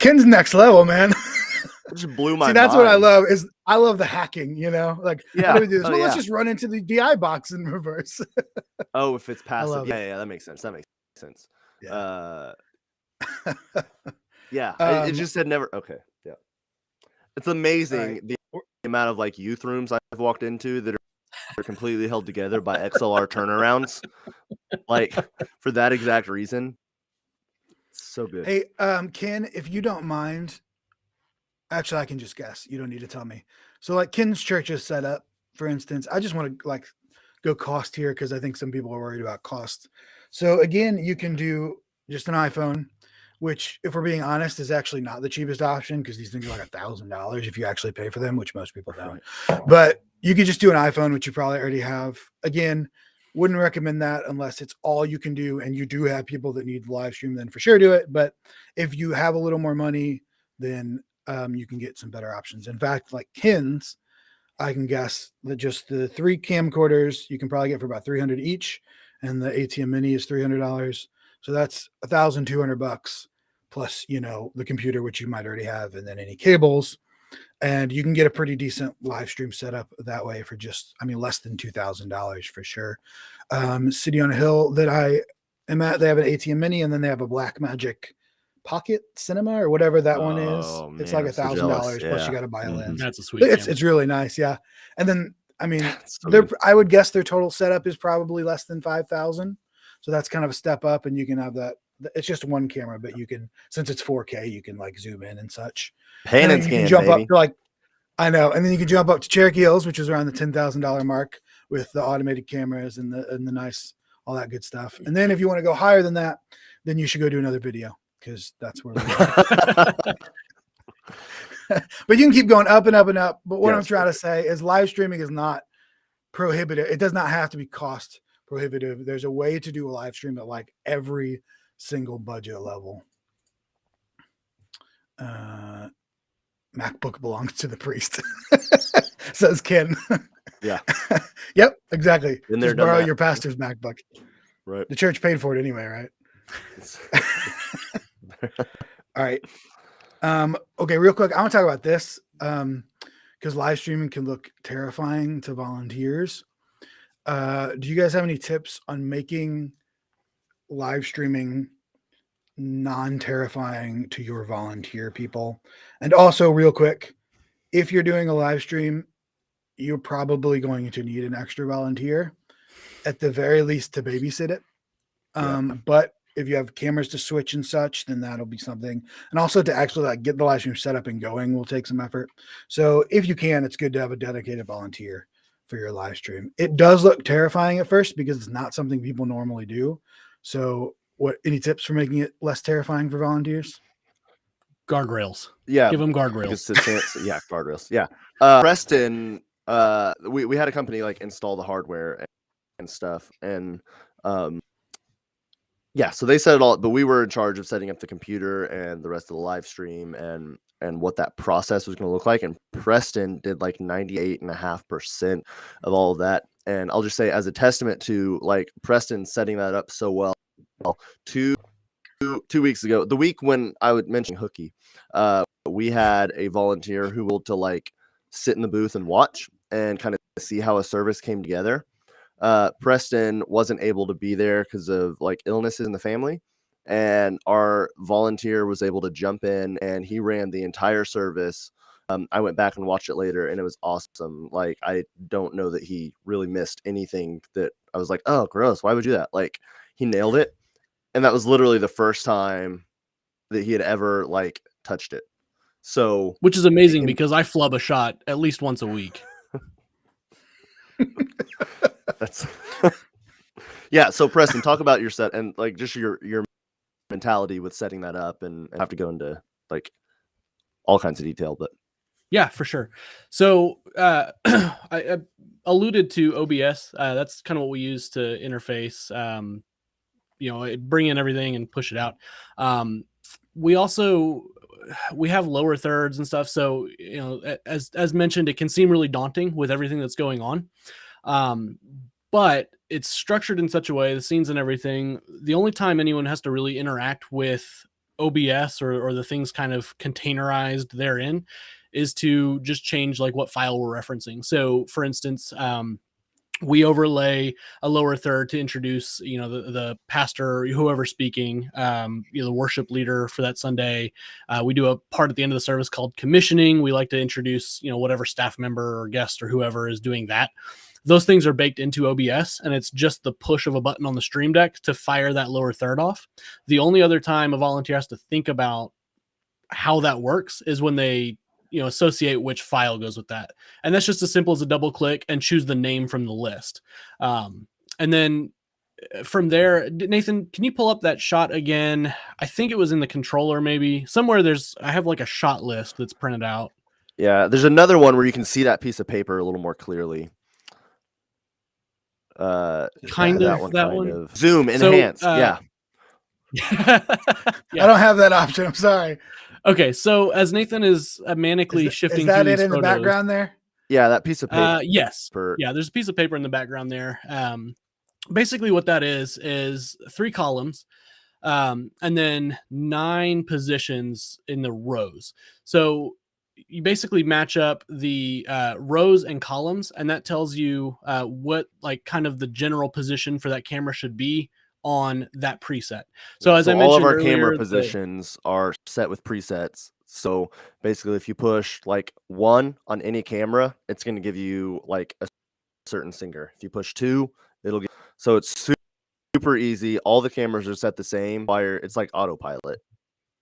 Ken's next level, man. It just blew my See, that's mind. what I love is I love the hacking, like, yeah. How do we do this? Oh, well, yeah. let's just run into the DI box in reverse. Oh, if it's passive. Yeah, that makes sense. Yeah. Yeah. It just said never. Okay. Yeah. It's amazing the amount of like youth rooms I've walked into that are completely held together by XLR turnarounds. Like for that exact reason. It's so good. Hey, Ken, if you don't mind, actually I can just guess. You don't need to tell me. So like Ken's church is set up, for instance. I just want to like go cost here because I think some people are worried about cost. So again, you can do just an iPhone, which if we're being honest is actually not the cheapest option because these things are like $1,000 if you actually pay for them, which most people don't. But you could just do an iPhone, which you probably already have. Again, wouldn't recommend that unless it's all you can do and you do have people that need the live stream, then for sure do it. But if you have a little more money, then you can get some better options. In fact, like Ken's, I can guess that just the 3 camcorders you can probably get for about $300 each, and the ATM Mini is $300. So that's $1,200 plus, the computer, which you might already have, and then any cables. And you can get a pretty decent live stream setup that way for just, less than $2,000 for sure. City on a Hill that I am at, they have an ATM Mini, and then they have a Blackmagic Pocket Cinema or whatever that one is. It's like $1,000 plus you got to buy a lens. That's a sweet. It's really nice, yeah. And then So I would guess their total setup is probably less than 5,000. So that's kind of a step up, and you can have that. It's just one camera, but you can, since it's 4K, you can like zoom in and such. Pan and you scan, can jump baby. up to like, I know, and then you can jump up to Cherokee Hills, which is around the $10,000 mark with the automated cameras and the nice, all that good stuff. And then if you want to go higher than that, then you should go do another video because that's where we are. But you can keep going up and up and up. But what I'm trying to say is live streaming is not prohibitive. It does not have to be cost prohibitive. There's a way to do a live stream at like every single budget level. MacBook belongs to the priest, says Ken. Yeah. Yep, exactly. Been there, Just done borrow that. your pastor's MacBook. Right. The church paid for it anyway, right? All right. Okay, real quick, I want to talk about this because live streaming can look terrifying to volunteers. Do you guys have any tips on making live streaming non-terrifying to your volunteer people? And also, real quick, if you're doing a live stream, you're probably going to need an extra volunteer at the very least to babysit it. But if you have cameras to switch and such, then that'll be something. And also to actually like get the live stream set up and going will take some effort. So if you can, it's good to have a dedicated volunteer for your live stream. It does look terrifying at first because it's not something people normally do. So any tips for making it less terrifying for volunteers? Guardrails. Yeah. Give them guardrails. Just a chance. Yeah. Guardrails. Yeah. Preston, we had a company like install the hardware and stuff. And, yeah, so they set it all, but we were in charge of setting up the computer and the rest of the live stream and what that process was going to look like. And Preston did like 98.5% of all of that. And I'll just say, as a testament to like Preston setting that up so well, two weeks ago, the week when I would mention Hookie, we had a volunteer who will to like sit in the booth and watch and kind of see how a service came together. Preston wasn't able to be there because of like illnesses in the family, and our volunteer was able to jump in and he ran the entire service. I went back and watched it later and it was awesome. Like, I don't know that he really missed anything that I was like, oh, gross, why would you do that? Like, he nailed it. And that was literally the first time that he had ever like touched it. So, which is amazing because I flub a shot at least once a week. That's yeah. So Preston, talk about your set and like just your mentality with setting that up, and have to go into like all kinds of detail, but yeah, for sure. So I alluded to OBS. That's kind of what we use to interface. Bring in everything and push it out. We have lower thirds and stuff. So, as mentioned, it can seem really daunting with everything that's going on. But it's structured in such a way, the scenes and everything, the only time anyone has to really interact with OBS or the things kind of containerized therein is to just change like what file we're referencing. So for instance, we overlay a lower third to introduce, the pastor, whoever's speaking, the worship leader for that Sunday. We do a part at the end of the service called commissioning. We like to introduce, whatever staff member or guest or whoever is doing that. Those things are baked into OBS, and it's just the push of a button on the Stream Deck to fire that lower third off. The only other time a volunteer has to think about how that works is when they associate which file goes with that. And that's just as simple as a double click and choose the name from the list. And then from there, Nathan, can you pull up that shot again? I think it was in the controller, maybe somewhere. I have like a shot list that's printed out. Yeah, there's another one where you can see that piece of paper a little more clearly. Kind of that one. Zoom enhance. Yeah. I don't have that option. I'm sorry. Okay, so as Nathan is manically shifting, is that through it these in the photos, background there? Yeah, that piece of paper. Yes. Yeah, there's a piece of paper in the background there. Basically, what that is 3 columns, and then 9 positions in the rows. So you basically match up the rows and columns, and that tells you what like kind of the general position for that camera should be on that preset. So as I mentioned, all of our earlier, camera positions are set with presets. So basically, if you push like 1 on any camera, it's going to give you like a certain singer. If you push 2, it'll get. So it's super easy. All the cameras are set the same. It's like autopilot.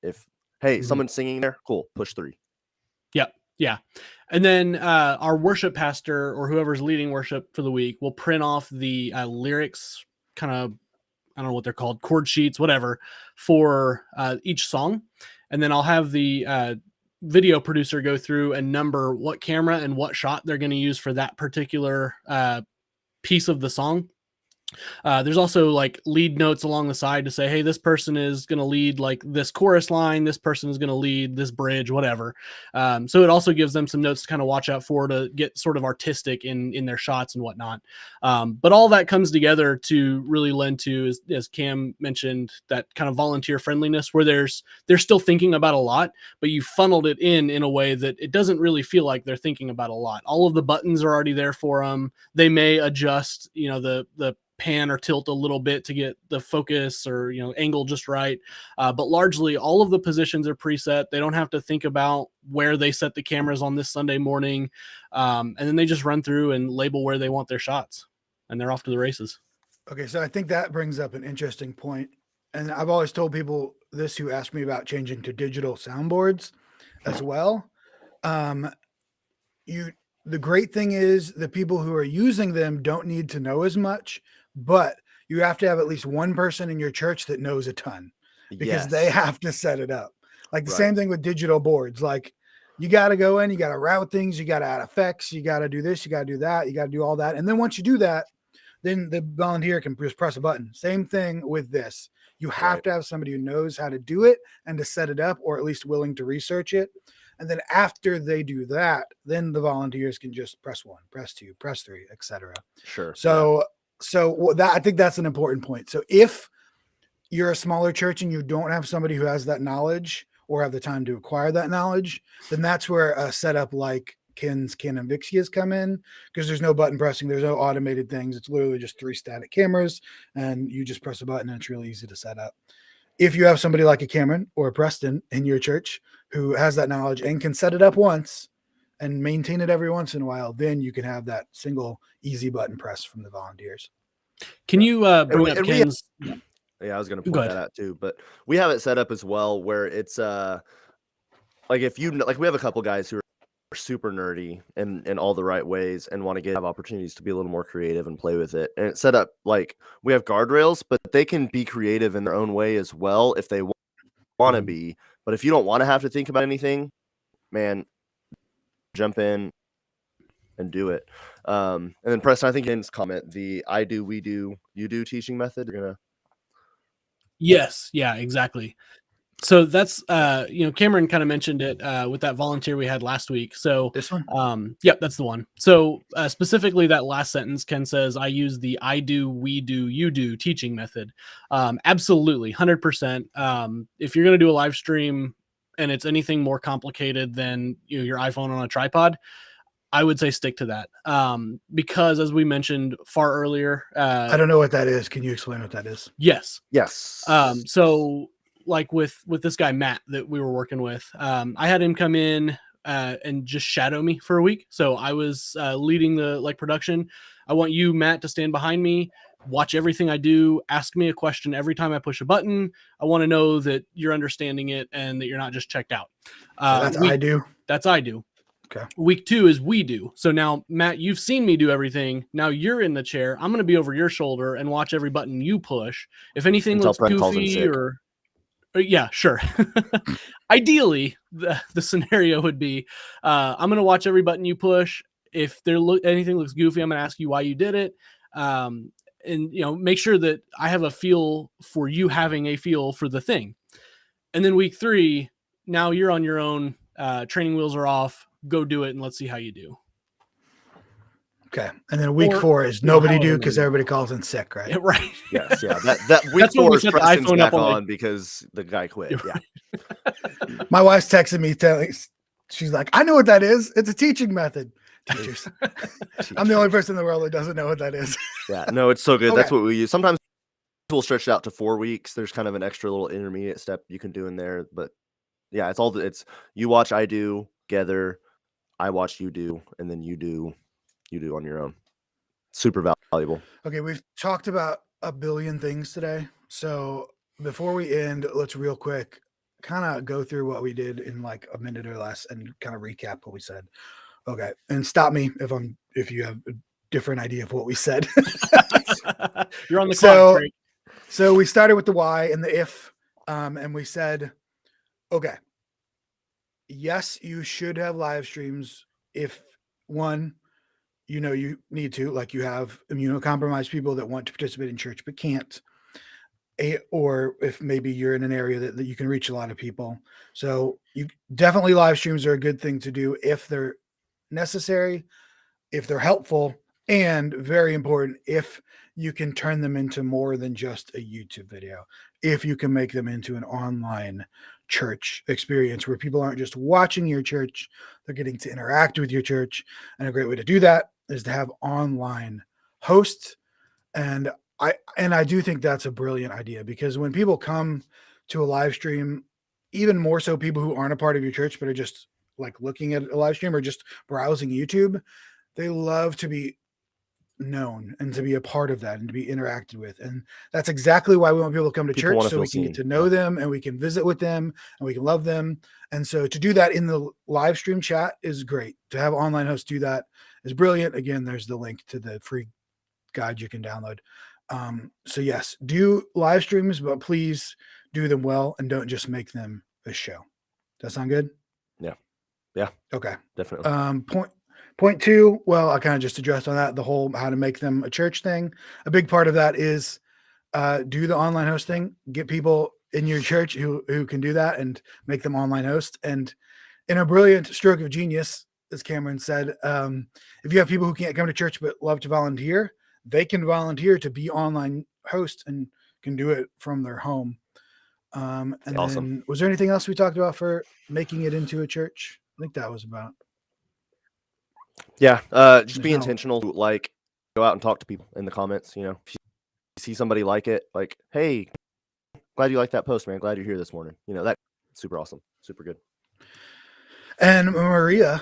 If someone's singing there, cool. Push 3. Yeah. And then our worship pastor or whoever's leading worship for the week will print off the lyrics, kind of, I don't know what they're called, chord sheets, whatever, for each song. And then I'll have the video producer go through and number what camera and what shot they're going to use for that particular piece of the song. There's also like lead notes along the side to say, hey, this person is going to lead like this chorus line. This person is going to lead this bridge, whatever. So it also gives them some notes to kind of watch out for to get sort of artistic in their shots and whatnot. But all that comes together to really lend to, as Cam mentioned, that kind of volunteer friendliness where they're still thinking about a lot, but you funneled it in a way that it doesn't really feel like they're thinking about a lot. All of the buttons are already there for them. They may adjust, the pan or tilt a little bit to get the focus or angle just right, but largely all of the positions are preset. They don't have to think about where they set the cameras on this Sunday morning, and then they just run through and label where they want their shots, and they're off to the races. Okay, so I think that brings up an interesting point, and I've always told people this who ask me about changing to digital soundboards as well. The great thing is the people who are using them don't need to know as much, but you have to have at least one person in your church that knows a ton because they have to set it up. Like the same thing with digital boards. Like you got to go in, you got to route things, you got to add effects, you got to do this, you got to do that, you got to do all that. And then once you do that, then the volunteer can just press a button. Same thing with this. You have to have somebody who knows how to do it and to set it up, or at least willing to research it. And then after they do that, then the volunteers can just press 1, press 2, press 3, etc. Sure. So that, I think that's an important point. So if you're a smaller church and you don't have somebody who has that knowledge or have the time to acquire that knowledge, then that's where a setup like Ken and Vixia's come in, because there's no button pressing, there's no automated things. It's literally just 3 static cameras, and you just press a button, and it's really easy to set up. If you have somebody like a Cameron or a Preston in your church who has that knowledge and can set it up once and maintain it every once in a while, then you can have that single easy button press from the volunteers. Can you bring up Ken's? Yeah, I was going to point that out too, but we have it set up as well where it's like if you like, we have a couple guys who are super nerdy in all the right ways and want to have opportunities to be a little more creative and play with it. And it's set up like we have guardrails, but they can be creative in their own way as well if they want to be. But if you don't want to have to think about anything, man, jump in and do it. And then Preston, I think in his comment, the I do, we do, you do teaching method, you're gonna. Yes, yeah, exactly. So that's Cameron kind of mentioned it with that volunteer we had last week. So this one, yep, that's the one. So specifically that last sentence, Ken says, I use the I do, we do, you do teaching method. Absolutely, 100%. If you're going to do a live stream and it's anything more complicated than your iPhone on a tripod, I would say stick to that. Because as we mentioned far earlier, I don't know what that is. Can you explain what that is? Yes. So like with this guy, Matt, that we were working with, I had him come in and just shadow me for a week. So I was leading the production. I want you, Matt, to stand behind me, watch everything I do, ask me a question every time I push a button. I want to know that you're understanding it and that you're not just checked out. So that's I do. That's I do. Okay. Week 2 is we do. So now, Matt, you've seen me do everything. Now you're in the chair. I'm going to be over your shoulder and watch every button you push. If anything looks goofy or yeah, sure. Ideally, the scenario would be I'm going to watch every button you push. If anything looks goofy, I'm going to ask you why you did it. And make sure that I have a feel for you having a feel for the thing. And then week 3, now you're on your own. Training wheels are off. Go do it, and let's see how you do. Okay. And then week 4 is nobody do because everybody calls in sick, right? Yeah, right. Yes, yeah. That week 4 is Preston's back on because the guy quit. Yeah. My wife's texting me she's like, I know what that is. It's a teaching method. Teachers. I'm the only person in the world that doesn't know what that is. Yeah, no, it's so good. Okay. That's what we use. Sometimes we'll stretch it out to 4 weeks. There's kind of an extra little intermediate step you can do in there. But yeah, it's you watch, I do, together, I watch, you do, and then you do on your own. Super valuable. Okay, we've talked about a billion things today. So before we end, let's real quick kind of go through what we did in like a minute or less and kind of recap what we said. Okay, and stop me if you have a different idea of what we said. You're on the clock. So we started with the why and the if, and we said, okay, yes, you should have live streams if one, you know you need to, like you have immunocompromised people that want to participate in church but can't, or if maybe you're in an area that you can reach a lot of people. So you definitely, live streams are a good thing to do if they're necessary, if they're helpful, and very important, if you can turn them into more than just a YouTube video, if you can make them into an online church experience where people aren't just watching your church, they're getting to interact with your church. And a great way to do that is to have online hosts. And I do think that's a brilliant idea, because when people come to a live stream, even more so people who aren't a part of your church but are just like looking at a live stream or just browsing YouTube, they love to be known and to be a part of that and to be interacted with. And that's exactly why we want people to come to People church, wanna so feel we can get seen. to know them and we can visit with them and we can love them. And so to do that in the live stream chat is great. To have online hosts do that is brilliant. Again, there's the link to the free guide you can download. So yes, do live streams, but please do them well and don't just make them a show. Does that sound good? Yeah, Okay. definitely. Point two, well, I kind of just addressed on that, the whole how to make them a church thing. A big part of that is do the online hosting, get people in your church who can do that and make them online hosts. And in a brilliant stroke of genius, as Cameron said, if you have people who can't come to church but love to volunteer, they can volunteer to be online hosts and can do it from their home. And Awesome. then, was there anything else we talked about for making it into a church? I think that was about. Yeah, just be There's no- intentional. Like, go out and talk to people in the comments. You know, if you see somebody like it, like, hey, glad you like that post, man. Glad you're here this morning. You know, that's super awesome, super good. And Maria's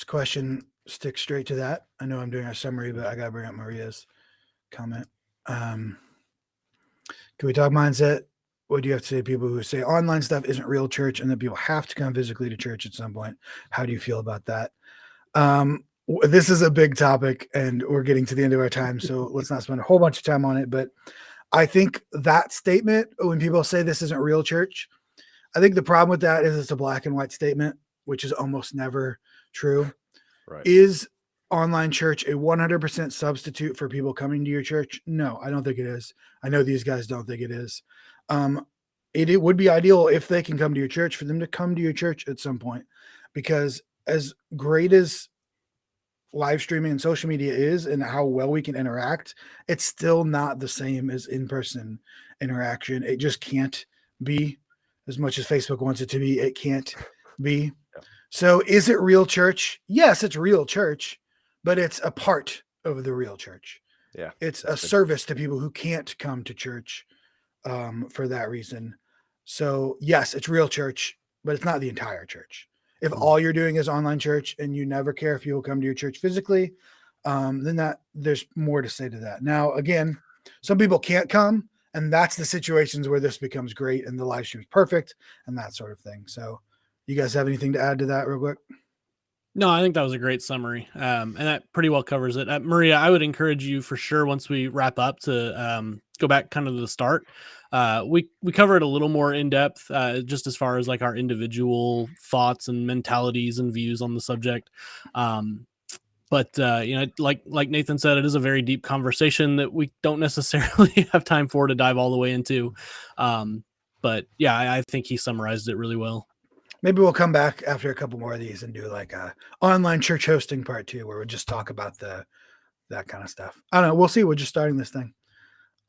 question sticks straight to that. I know I'm doing a summary, but I got to bring up Maria's comment. Can we talk mindset? What do you have to say to people who say online stuff isn't real church and that people have to come physically to church at some point? How do you feel about that? This is a big topic and we're getting to the end of our time, so let's not spend a whole bunch of time on it. But I think that statement, when people say this isn't real church, I think the problem with that is it's a black and white statement, which is almost never true. Right. Is online church a 100% substitute for people coming to your church? No, I don't think it is. I know these guys don't think it is. It would be ideal if they can come to your church for them to come to your church at some point, because as great as live streaming and social media is and how well we can interact, it's still not the same as in-person interaction. It just can't be. As much as Facebook wants it to be, it can't be. Yeah. So is it real church? Yes, it's real church, but it's a part of the real church. Yeah, it's a service to people who can't come to church for that reason. So yes, it's real church, but it's not the entire church. If all you're doing is online church and you never care if people come to your church physically, then that there's more to say to that. Now, again, some people can't come, and that's the situations where this becomes great and the live stream is perfect and that sort of thing. So you guys have anything to add to that real quick? No, I think that was a great summary. And that pretty well covers it. Maria, I would encourage you for sure, once we wrap up, to go back kind of to the start. We cover it a little more in depth, just as far as like our individual thoughts and mentalities and views on the subject. But you know, like Nathan said, it is a very deep conversation that we don't necessarily have time for to dive all the way into. But yeah, I think he summarized it really well. Maybe we'll come back after a couple more of these and do like a online church hosting part 2, where we'll just talk about that kind of stuff. I don't know. We'll see. We're just starting this thing.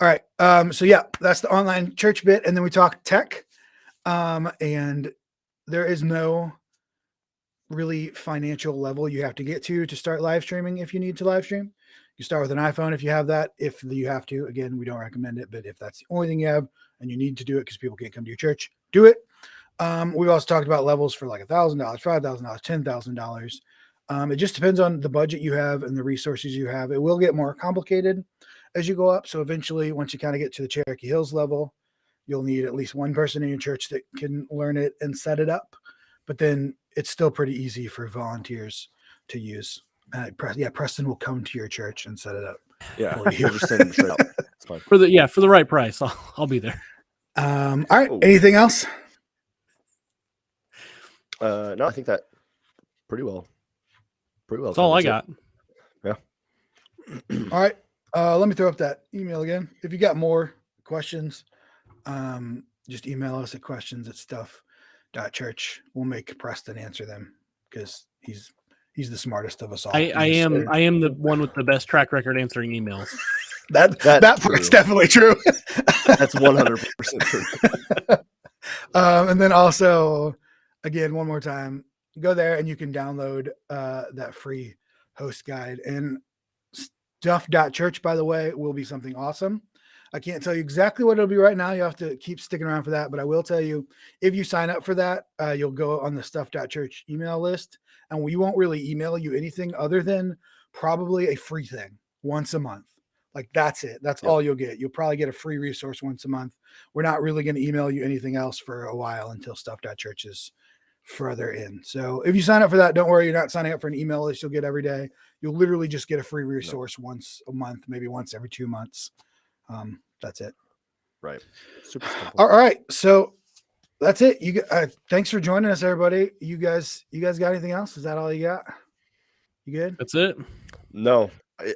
All right. So yeah, that's the online church bit. And then we talk tech. And there is no really financial level you have to get to start live streaming. If you need to live stream, you start with an iPhone if you have that. If you have to, again, we don't recommend it, but if that's the only thing you have and you need to do it because people can't come to your church, do it. We've also talked about levels for like $1,000, $5,000, $10,000. It just depends on the budget you have and the resources you have. It will get more complicated as you go up. So eventually, once you kind of get to the Cherokee Hills level, you'll need at least one person in your church that can learn it and set it up. But then it's still pretty easy for volunteers to use. Preston will come to your church and set it up. Yeah, for you. we'll just send them straight out. It's fine. For the right price, I'll be there. All right. Anything else? No, I think that pretty well. That's all I got. Yeah. All right. Let me throw up that email again. If you got more questions, just email us at questions@stuff.church. We'll make Preston answer them because he's the smartest of us all. I am the one with the best track record answering emails. That part's definitely true. That's 100% true. And then also, again, one more time, go there and you can download that free host guide. And stuff.church, by the way, will be something awesome. I can't tell you exactly what it'll be right now. You have to keep sticking around for that. But I will tell you, if you sign up for that, you'll go on the stuff.church email list. And we won't really email you anything other than probably a free thing once a month. Like that's it. That's all you'll get. You'll probably get a free resource once a month. We're not really going to email you anything else for a while until stuff.church is further in. So if you sign up for that, don't worry. You're not signing up for an email list you'll get every day. You'll literally just get a free resource once a month, maybe once every 2 months. That's it. Right. Super simple. All right. So that's it. You thanks for joining us, everybody. You guys got anything else? Is that all you got? You good? That's it. No,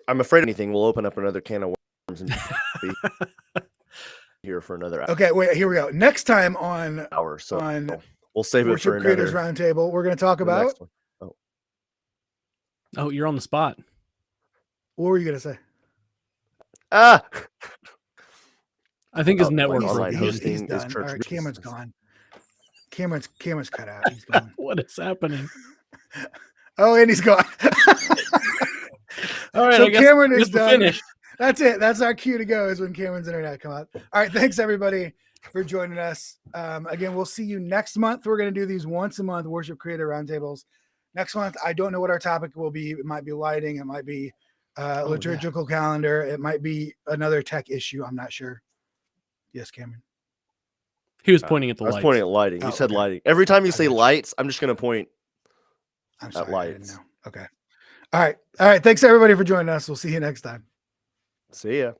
I'm afraid anything will open up another can of worms and be here for another hour. Okay, wait, here we go. Next time on So on we'll save it for Worship Creators another Roundtable, we're going to talk about. Oh, you're on the spot. What were you going to say? Ah, I think his like network. online He's hosting is done. church All right, Cameron's business. gone. Cameron's cut out. He's gone. What is happening? Oh, and he's gone. All right, So I guess, Cameron I is guess we're done. finished. That's it. That's our cue to go is when Cameron's internet come out. All right. Thanks everybody for joining us. Again, we'll see you next month. We're going to do these once a month worship creator roundtables. Next month, I don't know what our topic will be. It might be lighting. It might be liturgical calendar. It might be another tech issue. I'm not sure. Yes, Cameron. He was pointing at the I was lights. pointing at lighting. You Oh, said okay. lighting. Every time you I say got you. lights, I'm just going to point I'm at sorry. I didn't lights. know. Okay. All right. Thanks everybody for joining us. We'll see you next time. See ya.